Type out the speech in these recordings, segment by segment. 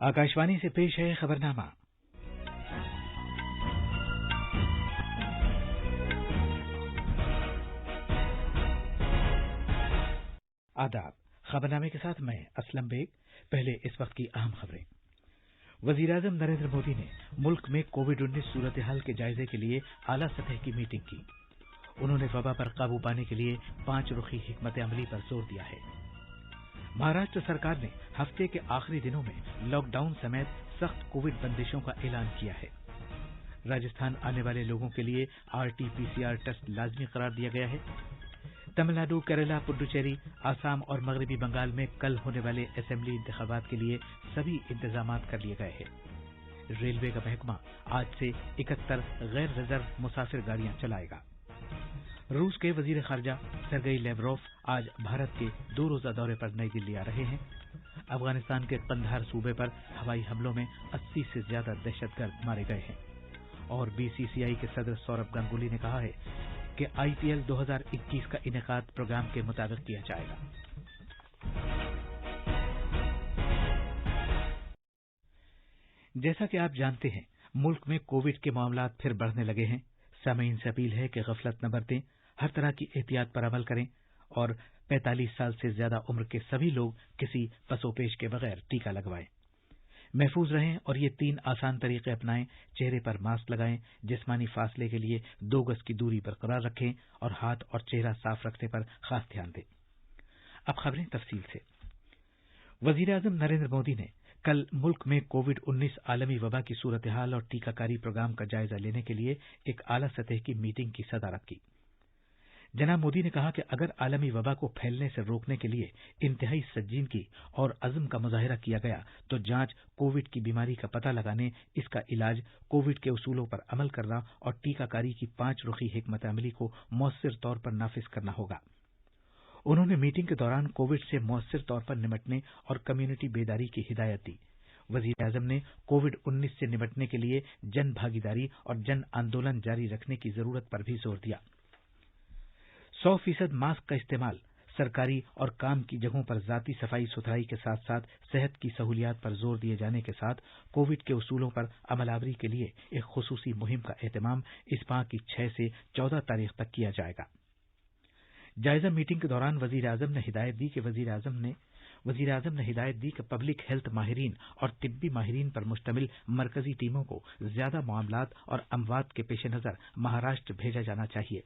आकाशवाणी से पेश है खबरनामा। आदाब। खबरनामे के साथ मैं असलम बेग। पहले इस वक्त की अहम खबरें। वजीर-ए-आजम नरेंद्र मोदी ने मुल्क में कोविड-19 सूरत हाल के जायजे के लिए आला सतह की मीटिंग की। उन्होंने वबा पर काबू पाने के लिए 5 रुखी हिकमत अमली पर जोर दिया है। महाराष्ट्र सरकार ने हफ्ते के आखिरी दिनों में लॉकडाउन समेत सख्त कोविड बंदिशों का ऐलान किया है। राजस्थान आने वाले लोगों के लिए आरटी-पीसीआर टेस्ट लाजमी करार दिया गया है। तमिलनाडु, केरला, पुडुचेरी, आसाम और मगरबी बंगाल में कल होने वाले असेंबली इंतखाबात के लिए सभी इंतजाम कर लिए गए हैं। रेलवे का महकमा आज से 71 गैर रिजर्व मुसाफिर गाड़ियां चलाएगा। रूस के वजीर खारजा सरगेई लेवरोव आज भारत के 2 रोजा दौरे पर नई दिल्ली आ रहे हैं। अफगानिस्तान के कंधार सूबे पर हवाई हमलों में 80 से ज्यादा दहशतगर्द मारे गए हैं। और बीसीसीआई के सदर सौरभ गांगुली ने कहा है कि आईपीएल 2021 का इनेकाद प्रोग्राम के मुताबिक किया जाएगा। जैसा कि आप जानते हैं, मुल्क में कोविड के मामलात फिर बढ़ने लगे हैं। सामीन से अपील है कि गफलत न बरतें, हर तरह की एहतियात पर अमल करें और 45 साल से ज्यादा उम्र के सभी लोग किसी पसोपेश के बगैर टीका लगवाएं। महफूज रहें और ये 3 आसान तरीके अपनाएं। चेहरे पर मास्क लगाएं, जिस्मानी फासले के लिए 2 गज की दूरी बरकरार रखें और हाथ और चेहरा साफ रखने पर खास ध्यान दें। अब खबरें तफसील से। वजीर-ए-आजम नरेंद्र मोदी ने कल मुल्क में कोविड-19 आलमी वबा की सूरत हाल और टीकाकारी प्रोग्राम का जायजा लेने के लिए एक आला सतह की मीटिंग की सदारत की। जनाब मोदी ने कहा कि अगर आलमी वबा को फैलने से रोकने के लिए इंतहाई संजीदगी और अज़्म का मुजाहिरा किया गया तो जांच, कोविड की बीमारी का पता लगाने, इसका इलाज, कोविड के उसूलों पर अमल करना और टीकाकारी की 5 रुखी हिकमत अमली को मौसर तौर पर नाफिज करना होगा। उन्होंने मीटिंग के दौरान कोविड से मौसर तौर पर निपटने और कम्युनिटी बेदारी की हिदायत दी। वजीर-ए-आजम ने कोविड-19 से निपटने के लिए जन भागीदारी और जन आंदोलन जारी रखने की जरूरत पर भी जोर दिया। 100% मास्क का इस्तेमाल, सरकारी और काम की जगहों पर जाती सफाई सुथराई के साथ साथ सेहत की सहूलियात पर जोर दिए जाने के साथ कोविड के उसूलों पर अमलावरी के लिए एक खुसूसी मुहिम का एहतमाम इस माह की 6 से 14 तारीख तक किया जाएगा। जायजा मीटिंग के दौरान वजीर-ए-आजम ने हिदायत दी कि पब्लिक हेल्थ माहिरीन और तिब्बी माहिरीन पर मुश्तमिल मरकजी टीमों को ज्यादा मामलात और अमवात के पेश नजर महाराष्ट्र भेजा जाना चाहिए।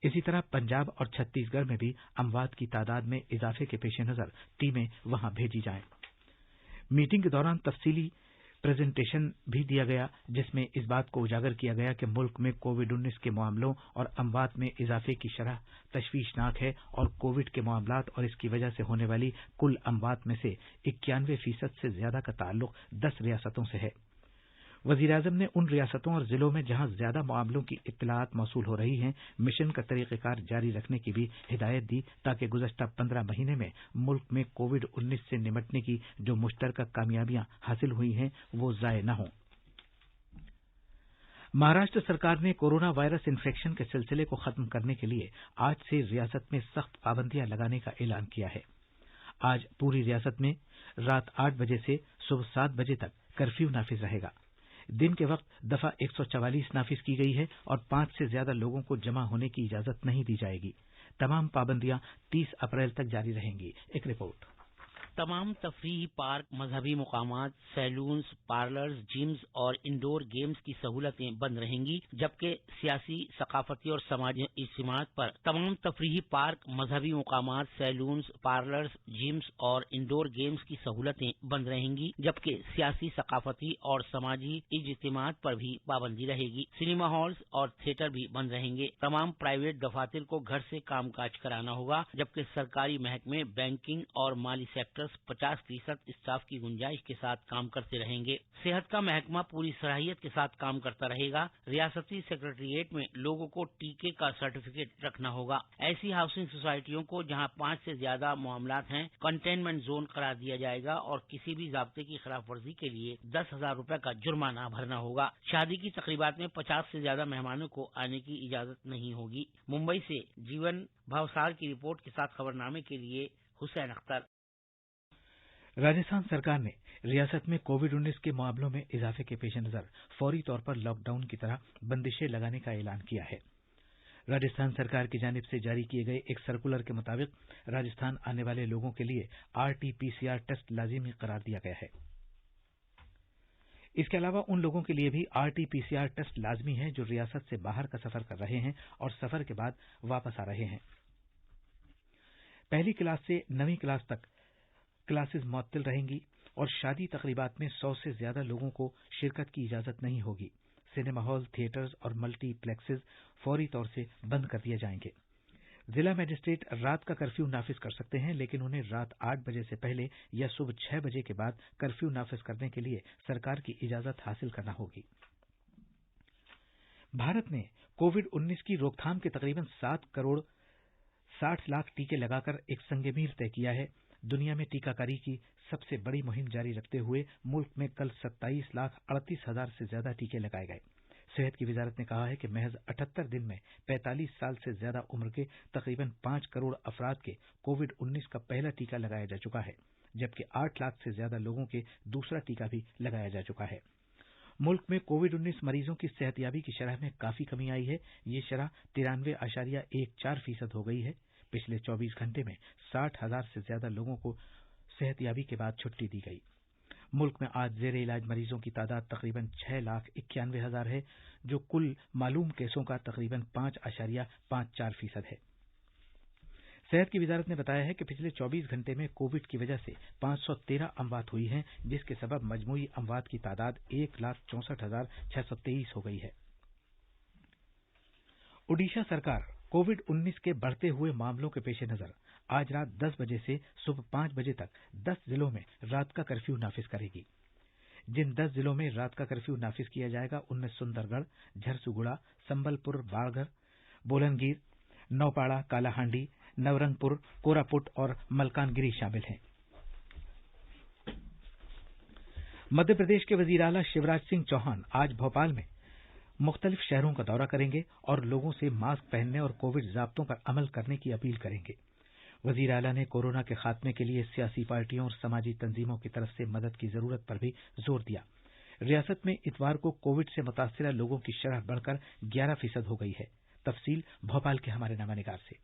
इसी तरह पंजाब और छत्तीसगढ़ में भी अमवात की तादाद में इजाफे के पेश नजर टीमें वहां भेजी जाएं। मीटिंग के दौरान तफसीली प्रेजेंटेशन भी दिया गया, जिसमें इस बात को उजागर किया गया कि मुल्क में कोविड-19 के मामलों और अमवात में इजाफे की शरह तशवीशनाक है और कोविड के मामलात और इसकी वजह से होने वाली कुल अमवात में से 91% से ज्यादा का ताल्लुक 10 रियासतों से है। वजीर-ए-आजम ने उन रियासतों और जिलों में जहां ज्यादा मामलों की इत्तलात मौसूल हो रही हैं, मिशन का तरीक़ेकार जारी रखने की भी हिदायत दी ताकि गुज़श्ता 15 महीने में मुल्क में कोविड-19 से निपटने की जो मुश्तरका कामयाबियां हासिल हुई हैं वो ज़ाय न हों। महाराष्ट्र सरकार ने कोरोना वायरस इन्फेक्शन के सिलसिले को खत्म करने के लिए आज से रियासत में सख्त पाबंदियां लगाने का ऐलान किया है। आज पूरी रियासत में रात 8 बजे से सुबह 7 बजे तक कर्फ्यू नाफिज रहेगा। दिन के वक्त दफा 144 नाफिज की गई है और 5 से ज्यादा लोगों को जमा होने की इजाजत नहीं दी जाएगी। तमाम पाबंदियां 30 अप्रैल तक जारी रहेंगी। एक रिपोर्ट। तमाम तफरीही पार्क, मजहबी मुकामात, सैलून्स, पार्लर्स, जिम्स और इंडोर गेम्स की सहूलतें बंद रहेंगी, जबकि सियासी, सकाफती और समाजी इज्तिमात पर तमाम तफरीही पार्क, मजहबी मुकामात, सैलून्स, पार्लर्स, जिम्स और इंडोर गेम्स की सहूलतें बंद रहेंगी, जबकि सियासी, सकाफती और समाजी इज्तिमात पर भी पाबंदी रहेगी। सिनेमा हॉल्स और थिएटर भी बंद रहेंगे। तमाम प्राइवेट दफातर को घर से कामकाज कराना होगा, जबकि सरकारी महकमे, बैंकिंग और माली सेक्टर 50% स्टाफ की गुंजाइश के साथ काम करते रहेंगे। सेहत का महकमा पूरी सलाहियत के साथ काम करता रहेगा। रियासती सेक्रेटेरिएट में लोगों को टीके का सर्टिफिकेट रखना होगा। ऐसी हाउसिंग सोसाइटियों को जहां 5 से ज्यादा मामलात हैं, कंटेनमेंट जोन करार दिया जाएगा और किसी भी ज़ाब्ते की खिलाफ वर्जी के लिए 10,000 रुपए का जुर्माना भरना होगा। शादी की तकरीबात में 50 से ज्यादा मेहमानों को आने की इजाजत नहीं होगी। मुंबई से जीवन भावसार की रिपोर्ट के साथ खबरनामे के लिए हुसैन अख्तर। राजस्थान सरकार ने रियासत में कोविड-19 के मामलों में इजाफे के पेश नजर फौरी तौर पर लॉकडाउन की तरह बंदिशें लगाने का ऐलान किया है। राजस्थान सरकार की जानिब से जारी किए गए एक सर्कुलर के मुताबिक राजस्थान आने वाले लोगों के लिए RT-PCR टेस्ट लाजिमी करार दिया गया है। इसके अलावा उन लोगों के लिए भी RT-PCR टेस्ट लाजमी है जो रियासत से बाहर का सफर कर रहे हैं और सफर के बाद वापस आ रहे हैं। पहली क्लास से 9वीं क्लास तक क्लासेस मुअत्तल रहेंगी और शादी तकरीबात में 100 से ज्यादा लोगों को शिरकत की इजाजत नहीं होगी। सिनेमा हॉल, थिएटर्स और मल्टीप्लेक्सेस फौरी तौर से बंद कर दिए जाएंगे। जिला मजिस्ट्रेट रात का कर्फ्यू नाफिज कर सकते हैं, लेकिन उन्हें रात 8 बजे से पहले या सुबह 6 बजे के बाद कर्फ्यू नाफिज करने के लिए सरकार की इजाजत हासिल करना होगी। भारत ने कोविड-19 की रोकथाम के तकरीबन 7 करोड़ 60 लाख टीके लगाकर एक संगमीर तय किया है। दुनिया में टीकाकारी की सबसे बड़ी मुहिम जारी रखते हुए मुल्क में कल 27,38,000 से ज्यादा टीके लगाए गए। सेहत की वजारत ने कहा है कि महज 78 दिन में 45 साल से ज्यादा उम्र के तकरीबन 5 करोड़ अफराद के कोविड-19 का पहला टीका लगाया जा चुका है, जबकि 8 लाख से ज्यादा लोगों के दूसरा टीका भी लगाया जा चुका है। मुल्क में कोविड-19 मरीजों की सेहतयाबी की शरह में काफी कमी आई है। ये शरह 93.14% हो गई है। पिछले 24 घंटे में 60,000 से ज्यादा लोगों को सेहतयाबी के बाद छुट्टी दी गई। मुल्क में आज जेरे इलाज मरीजों की तादाद तकरीबन 6,91,000 है, जो कुल मालूम केसों का तकरीबन 5.54% है। सेहत की वजारत ने बताया है कि पिछले 24 घंटे में कोविड की वजह से 513 अमवात हुई हैं, जिसके सबब मजमूई अमवात की तादाद 1,64,623 हो गई है। ओडिशा सरकार कोविड-19 के बढ़ते हुए मामलों के पेश नजर आज रात 10 बजे से सुबह 5 बजे तक 10 जिलों में रात का कर्फ्यू नाफिज करेगी। जिन 10 जिलों में रात का कर्फ्यू नाफिज किया जाएगा उनमें सुंदरगढ़, झरसुगुड़ा, संबलपुर, बाड़गर, बोलनगीर, नौपाड़ा, कालाहांडी, नवरंगपुर, कोरापुट और मलकानगिरी शामिल हैं। मध्य प्रदेश के वजीर आला शिवराज सिंह चौहान आज भोपाल में मुख्तलिफ शहरों का दौरा करेंगे और लोगों से मास्क पहनने और कोविड ज़ाब्तों पर अमल करने की अपील करेंगे। वजीर आला ने कोरोना के खात्मे के लिए सियासी पार्टियों और समाजी तंजीमों की तरफ से मदद की जरूरत पर भी जोर दिया। रियासत में इतवार को कोविड से मुतासिरा लोगों की शरह बढ़कर 11% हो गई है। तफसील भोपाल के हमारे नवानिगार से।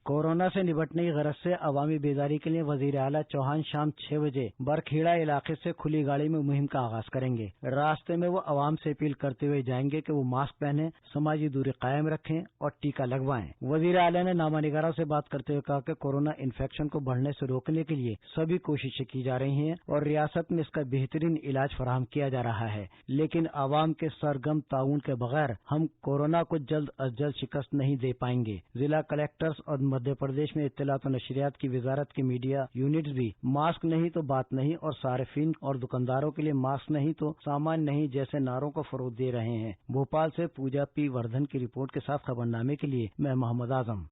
कोरोना से निपटने की गरज से अवामी बेदारी के लिए वजीर आला चौहान शाम 6 बजे बरखेड़ा इलाके से खुली गाड़ी में मुहिम का आगाज करेंगे। रास्ते में वो अवाम से अपील करते हुए जाएंगे कि वो मास्क पहने, समाजी दूरी कायम रखें और टीका लगवाएं। वजीर आला ने नामानिगारों से बात करते हुए कहा कि कोरोना इन्फेक्शन को बढ़ने से रोकने के लिए सभी कोशिशें की जा रही हैं और रियासत में इसका बेहतरीन इलाज फराहम किया जा रहा है, लेकिन अवाम के सरगर्म ताउन के बगैर हम कोरोना को जल्द अज जल्द शिकस्त नहीं दे पाएंगे। जिला कलेक्टर्स और मध्य प्रदेश में इत्तलात और नशरियात की वजारत की मीडिया यूनिट्स भी मास्क नहीं तो बात नहीं और सारिफिन और दुकानदारों के लिए मास्क नहीं तो सामान नहीं जैसे नारों को फरोग दे रहे हैं। भोपाल से पूजा पी वर्धन की रिपोर्ट के साथ खबरनामे के लिए मैं मोहम्मद आजम।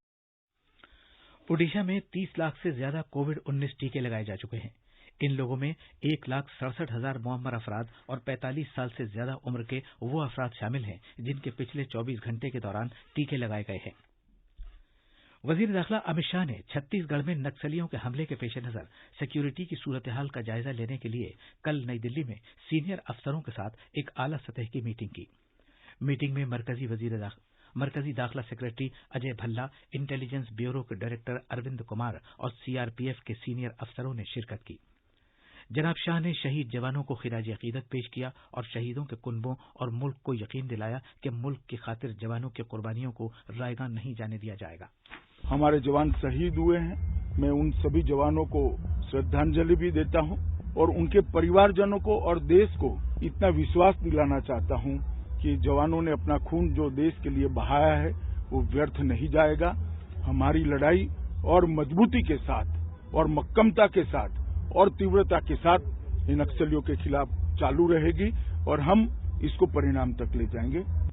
ओडिशा में 30 लाख से ज्यादा कोविड-19 टीके लगाए जा चुके हैं। इन लोगों में 1,67,000 मुअम्मर अफराद और 45 साल से ज्यादा उम्र के वो अफराद शामिल हैं जिनके पिछले 24 घंटे के दौरान टीके लगाए गए हैं। वजीर दाखिला अमित शाह ने छत्तीसगढ़ में नक्सलियों के हमले के पेश नजर सिक्योरिटी की सूरत हाल का जायजा लेने के लिए कल नई दिल्ली में सीनियर अफसरों के साथ एक आला सतह की मीटिंग की। मीटिंग में मरकजी दाखिला secretary Ajay Bhalla, intelligence bureau के डायरेक्टर अरविंद कुमार और सीआरपीएफ के सीनियर अफसरों ने शिरकत की। जनाब शाह ने शहीद जवानों को खिराज अकीदत पेश किया और शहीदों के कुनबों और मुल्क को यकीन दिलाया कि मुल्क की खातिर जवानों की कुर्बानियों को रायगा नहीं जाने दिया जाएगा। हमारे जवान शहीद हुए हैं। मैं उन सभी जवानों को श्रद्धांजलि भी देता हूं और उनके परिवारजनों को और देश को इतना विश्वास दिलाना चाहता हूं कि जवानों ने अपना खून जो देश के लिए बहाया है वो व्यर्थ नहीं जाएगा। हमारी लड़ाई और मजबूती के साथ और मक्कमता के साथ और तीव्रता के साथ इन नक्सलियों के खिलाफ चालू रहेगी और हम इसको परिणाम तक ले जाएंगे।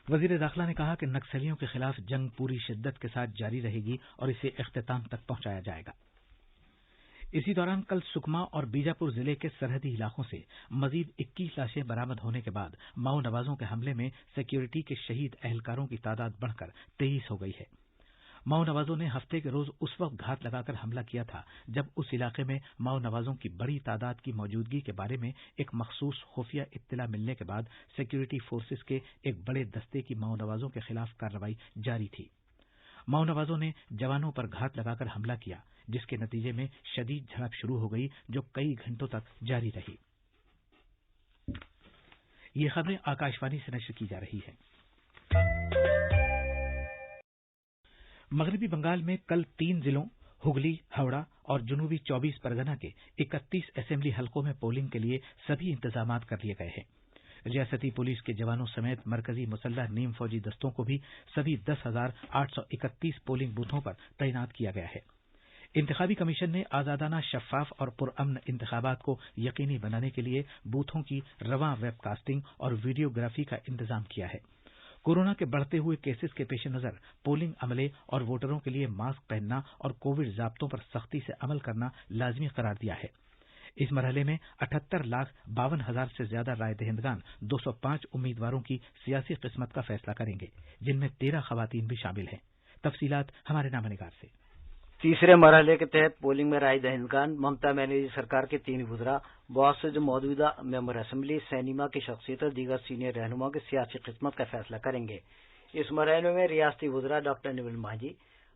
वजीर दाखिला ने कहा कि नक्सलियों के खिलाफ जंग पूरी शिद्दत के साथ जारी रहेगी और इसे इख्तिताम तक पहुंचाया जाएगा। इसी दौरान कल सुकमा और बीजापुर जिले के सरहदी इलाकों से मजीद 21 लाशें बरामद होने के बाद माओ नवाजों के हमले में सिक्योरिटी के शहीद एहलकारों की तादाद बढ़कर 23 हो गई है। ماؤ نوازوں نے ہفتے کے روز اس وقت گھات لگا کر حملہ کیا تھا جب اس علاقے میں ماؤ نوازوں کی بڑی تعداد کی موجودگی کے بارے میں ایک مخصوص خفیہ اطلاع ملنے کے بعد سیکورٹی فورسز کے ایک بڑے دستے کی ماؤ نوازوں کے خلاف کارروائی جاری تھی۔ ماؤ نوازوں نے جوانوں پر گھات لگا کر حملہ کیا، جس کے نتیجے میں شدید جھڑپ شروع ہو گئی جو کئی گھنٹوں تک جاری رہی۔ یہ خبریں آکاشوانی سے نشر کی جا رہی ہیں۔ مغربی بنگال میں کل 3 ضلعوں ہگلی، ہاوڑہ اور جنوبی 24 پرگنا کے 31 اسمبلی حلقوں میں پولنگ کے لیے سبھی انتظامات کر لیے گئے ہیں۔ ریاستی پولیس کے جوانوں سمیت مرکزی مسلح نیم فوجی دستوں کو بھی سبھی 10,831 پولنگ بوتھوں پر تعینات کیا گیا ہے۔ انتخابی کمیشن نے آزادانہ، شفاف اور پرامن انتخابات کو یقینی بنانے کے لیے بوتھوں کی رواں ویب کاسٹنگ اور ویڈیوگرافی کا انتظام کیا ہے۔ کورونا کے بڑھتے ہوئے کیسز کے پیش نظر پولنگ عملے اور ووٹروں کے لیے ماسک پہننا اور کووڈ ضابطوں پر سختی سے عمل کرنا لازمی قرار دیا ہے۔ اس مرحلے میں 78,52,000 سے زیادہ رائے دہندگان 205 امیدواروں کی سیاسی قسمت کا فیصلہ کریں گے، جن میں 13 خواتین بھی شامل ہیں۔ تفصیلات ہمارے نامہ نگار سے۔ تیسرے مرحلے کے تحت پولنگ میں رائے دہندگان ممتا بنرجی سرکار کے 3 وزراء، بہت سے جو موجودہ ممبر اسمبلی، سینما کی شخصیت اور دیگر سینئر رہنماؤں کی سیاسی قسمت کا فیصلہ کریں گے۔ اس مرحلے میں ریاستی وزراء ڈاکٹر نویل مانجھی،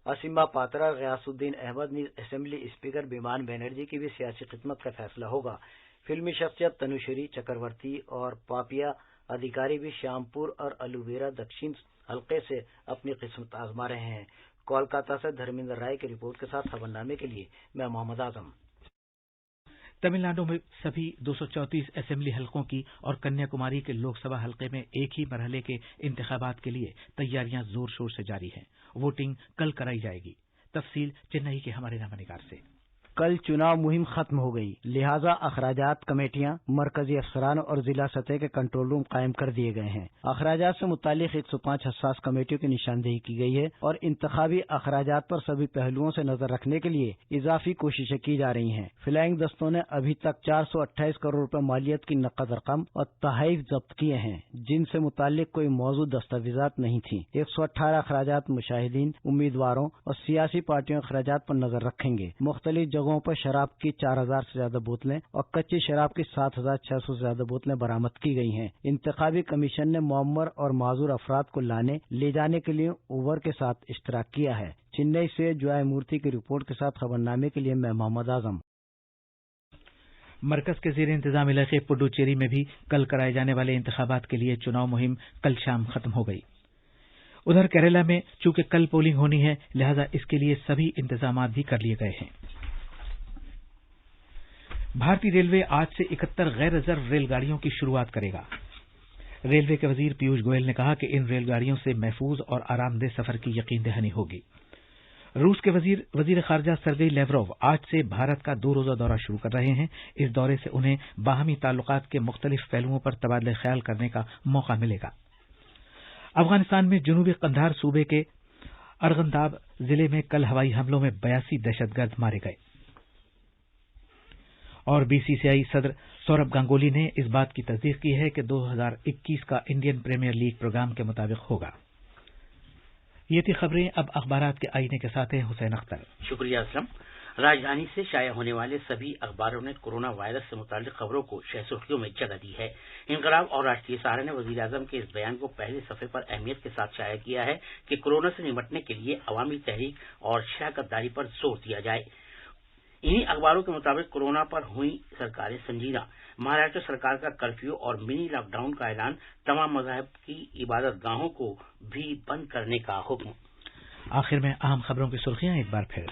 اسیما پاترا، غیاث الدین احمد، نیز اسمبلی اسپیکر بیمان بنرجی کی بھی سیاسی قسمت کا فیصلہ ہوگا۔ فلمی شخصیت تنوشری چکرورتی اور پاپیا ادھیکاری بھی شامپور اور الویرا دکشن حلقے سے اپنی قسمت آزما رہے ہیں۔ کولکاتہ سے دھرمیندر رائے کی رپورٹ کے ساتھ خبر نامے کے لیے میں محمد اعظم۔ تمل ناڈو میں سبھی 234 اسمبلی حلقوں کی اور کنیا کماری کے لوک سبھا حلقے میں ایک ہی مرحلے کے انتخابات کے لیے تیاریاں زور شور سے جاری ہیں۔ ووٹنگ کل کرائی جائے گی۔ تفصیل چنئی کے ہمارے نامہ نگار سے۔ کل چناؤ مہم ختم ہو گئی، لہذا اخراجات کمیٹیاں، مرکزی افسران اور ضلع سطح کے کنٹرول روم قائم کر دیے گئے ہیں۔ اخراجات سے متعلق 105 حساس کمیٹیوں کی نشاندہی کی گئی ہے اور انتخابی اخراجات پر سبھی پہلوؤں سے نظر رکھنے کے لیے اضافی کوششیں کی جا رہی ہیں۔ فلائنگ دستوں نے ابھی تک 428 کروڑ روپے مالیت کی نقد رقم اور تحائف ضبط کیے ہیں، جن سے متعلق کوئی موضوع دستاویزات نہیں تھیں۔ 118 اخراجات مشاہدین، امیدواروں اور سیاسی پارٹیوں کے اخراجات پر نظر رکھیں گے۔ مختلف جگہوں پر شراب کی 4,000 سے زیادہ بوتلیں اور کچی شراب کی 7,600 سے زیادہ بوتلیں برآمد کی گئی ہیں۔ انتخابی کمیشن نے معمر اور معذور افراد کو لانے لے جانے کے لیے اوبر کے ساتھ اشتراک کیا ہے۔ چنئی سے جوائے مورتی کی رپورٹ کے ساتھ خبر نامے کے لیے میں محمد اعظم۔ مرکز کے زیر انتظام علاقے پڈوچیری میں بھی کل کرائے جانے والے انتخابات کے لیے چناؤ مہم کل شام ختم ہو گئی۔ ادھر کیرالہ میں چونکہ کل پولنگ ہونی ہے، لہذا اس کے لیے سبھی انتظامات بھی کر لیے گئے ہیں۔ بھارتی ریلوے آج سے 71 غیر ریزرو ریل گاڑیوں کی شروعات کرے گا۔ ریلوے کے وزیر پیوش گوئل نے کہا کہ ان ریل گاڑیوں سے محفوظ اور آرام دہ سفر کی یقین دہانی ہوگی۔ روس کے وزیر خارجہ سرگئی لیوروو آج سے بھارت کا 2 روزہ دورہ شروع کر رہے ہیں۔ اس دورے سے انہیں باہمی تعلقات کے مختلف پہلوؤں پر تبادلہ خیال کرنے کا موقع ملے گا۔ افغانستان میں جنوبی قندھار صوبے کے ارغنداب ضلع میں کل ہوائی حملوں میں 82 دہشت گرد مارے گئے، اور بی سی سی آئی صدر سوربھ گنگولی نے اس بات کی تصدیق کی ہے کہ 2021 کا انڈین پریمیئر لیگ پروگرام کے مطابق ہوگا۔ یہ تھی خبریں۔ اب اخبارات کے آئینے کے ساتھ ہیں حسین اختر۔ شکریہ اسلم۔ راجدھانی سے شائع ہونے والے سبھی اخباروں نے کورونا وائرس سے متعلق خبروں کو شہ سرخیوں میں جگہ دی ہے۔ انقلاب اور راشٹریہ سہارا نے وزیر اعظم کے اس بیان کو پہلے صفحے پر اہمیت کے ساتھ شائع کیا ہے کہ کورونا سے نمٹنے کے لیے عوامی تحریک اور شراکت داری پر زور دیا جائے۔ انہی اخباروں کے مطابق کورونا پر ہوئی سرکاریں سنجیدہ، مہاراشٹر سرکار کا کرفیو اور منی لاک ڈاؤن کا اعلان، تمام مذاہب کی عبادت گاہوں کو بھی بند کرنے کا حکم۔ آخر میں اہم خبروں کی سرخیاں ایک بار پھر۔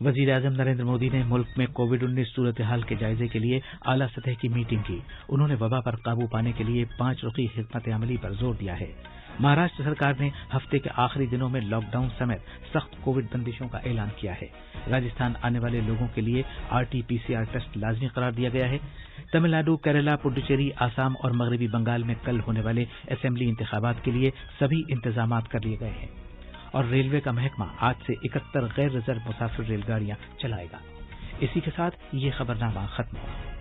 وزیر اعظم نریندر مودی نے ملک میں کووڈ-19 صورتحال کے جائزے کے لیے اعلیٰ سطح کی میٹنگ کی۔ انہوں نے وبا پر قابو پانے کے لیے 5 رخی حکمت عملی پر زور دیا ہے۔ مہاراشٹر سرکار نے ہفتے کے آخری دنوں میں لاک ڈاؤن سمیت سخت کووڈ بندشوں کا اعلان کیا ہے۔ راجستھان آنے والے لوگوں کے لیے RT-PCR ٹیسٹ لازمی قرار دیا گیا ہے۔ تمل ناڈو، کیرالہ، پڈوچیری، آسام اور مغربی بنگال میں کل ہونے والے اسمبلی انتخابات کے لیے سبھی انتظامات کر لیے گئے ہیں، اور ریلوے کا محکمہ آج سے 71 غیر ریزرو مسافر ریل گاڑیاں چلائے گا۔ اسی کے ساتھ یہ خبرنامہ ختم ہوا۔